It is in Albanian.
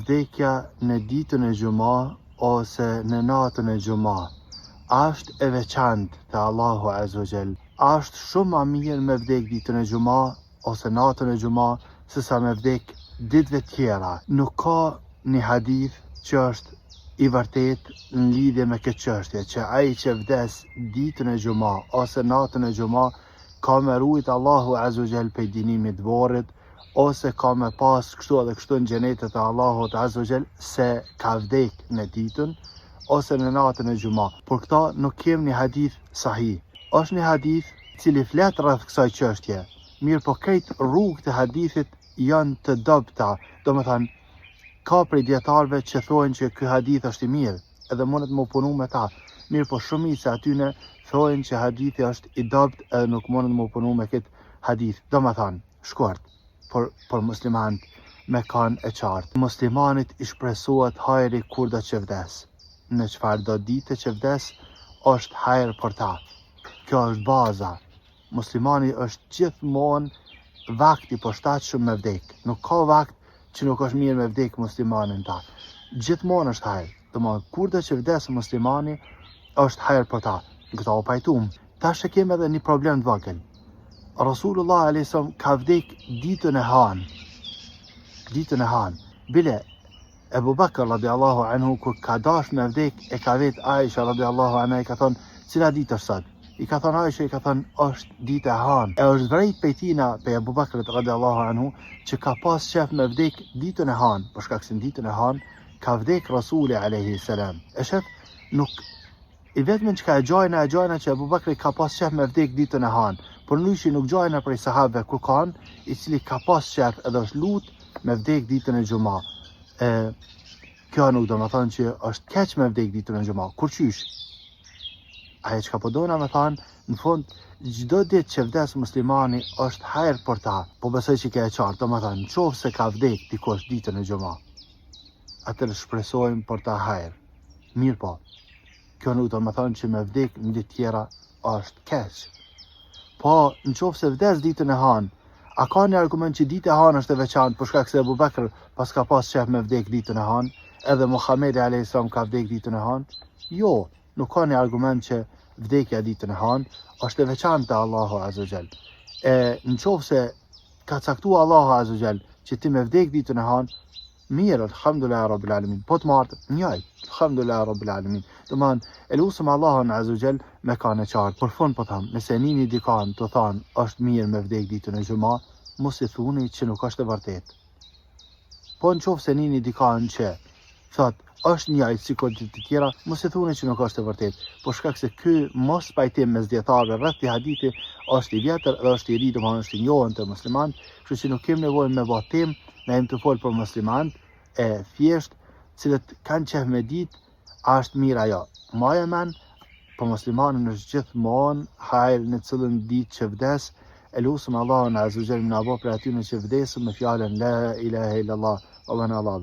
vdekja në ditën e gjuma ose në natën e gjuma është e veçantë te Allahu Azza wa Jall. Është shumë më mirë me vdek ditën e gjuma ose natën e gjuma se sa me vdek ditëve tjera. Nuk ka një hadith që është i vërtet në lidhje me këtë çështje, që ai që vdes ditën e gjuma ose natën e gjuma ka me rujt Allahu Azza wa Jall prej dinimit vorrit, ose ka me pas kështu edhe kështu në xhenetet e Allahut Azza wa Jall se ka vdek në ditën ose në natën e gjuma. Por këta nuk kem një hadith sahih. Është një hadith cili flet rreth kësaj çështje. Mirë po krejt rrugët e hadithit janë të dobta. Domethënë ka prej dietarëve që thonë që ky hadith është i mirë, edhe mundet më punu me ta. Mirë po shumica atyne thonë që hadithi është i dobt edhe nuk mundet më punu me këtë hadith. Domethënë, shkurt, por muslimanët me kanë e qartë. Muslimanit i shpresohet hajri kur do që vdes. Në çfarë do dite që vdes, është hajër për ta. Kjo është baza. Muslimani është gjithmonë vakti përshtatshëm me vdek. Nuk ka vakt që nuk është mirë me vdek muslimanin ta. Gjithmonë është hajër. Domethënë kur do që vdes muslimani, është hajër për ta. Këta u pajtum. Tash e kemi edhe një problem të vogël. Rasulullah a.s. ka vdek ditën e hanë. Ditën e hanë. Bile, Ebu Bakr radiallahu anhu kur ka dash me vdek e ka vet Aisha radiallahu anha i ka thonë cila ditë është sot? I ka thonë Aisha, i ka thonë është ditë e hanë. E është vrejt pejtina pe Ebu Bakrit radiallahu anhu që ka pas qef me vdek ditën e hanë, për shkak se në ditën e hanë ka vdek Rasuli alayhi salam. E shef, nuk i vetëm që ka e gjojna që Ebu Bakri ka pas qef me vdek ditën e hanë, por nushi nuk gjojna prej sahabëve kur kanë i cili ka pas qef edhe është lut me vdek ditën e gjuma. Kjo nuk do me thonë që është keq me vdek ditën e gjuma. Kur qysh? Aje që ka po dojna me thonë, në fund, gjdo ditë që vdes muslimani është hajër për ta. Po besoj që ke e qartë, do me thonë, në qovë se ka vdek dikush ditën e gjuma, atër shpresojmë për ta hajër. Mirë po, kjo nuk do me thonë që me vdek në ditë tjera është keq. Po, në qovë se vdes ditën e hanë, a ka një argument që ditë e hanë është e veçantë për shkak se Ebu Bekr pas ka pas qef me vdek ditën e hanë, edhe Muhamedi a.s. ka vdek ditën e hanë? Jo, nuk ka një argument që vdekja ditën e hanë është e veçantë te Allahu Azza wa Jall. Në qovë se ka caktua Allahu Azza wa Jall që ti me vdek ditën e hanë, mirë, alhamdulillah rabbil alamin. Po të martë, njaj, alhamdulillah rabbil alamin. Domthon, e lusëm Allahun Azza wa Jall me kanë e qartë. Për fund po tham, nëse nini dikan të thonë është mirë me vdek ditën e gjuma, mos i thuni që nuk është e vërtet. Po në qofë se nini dikan që thot është njaj si këtë të tjera, mos i thuni që nuk është e vërtet. Po shkak se ky mos pajtim mes dietarëve rreth këtij hadithi është i vjetër dhe është i ri, domthon është i njohur te muslimanët, kështu që nuk kemi nevojë me vottim, ne jemi të folë për muslimanët e thjesht, cilët kanë qef me ditë, a është mirë ajo. Maja men, po muslimanin është gjithmonë hajër në cilën ditë që vdes. E lusëm Allahun Azza wa Jall na bëj për atyre që vdesën me fjalën la ilaha illallah wa bana Allah.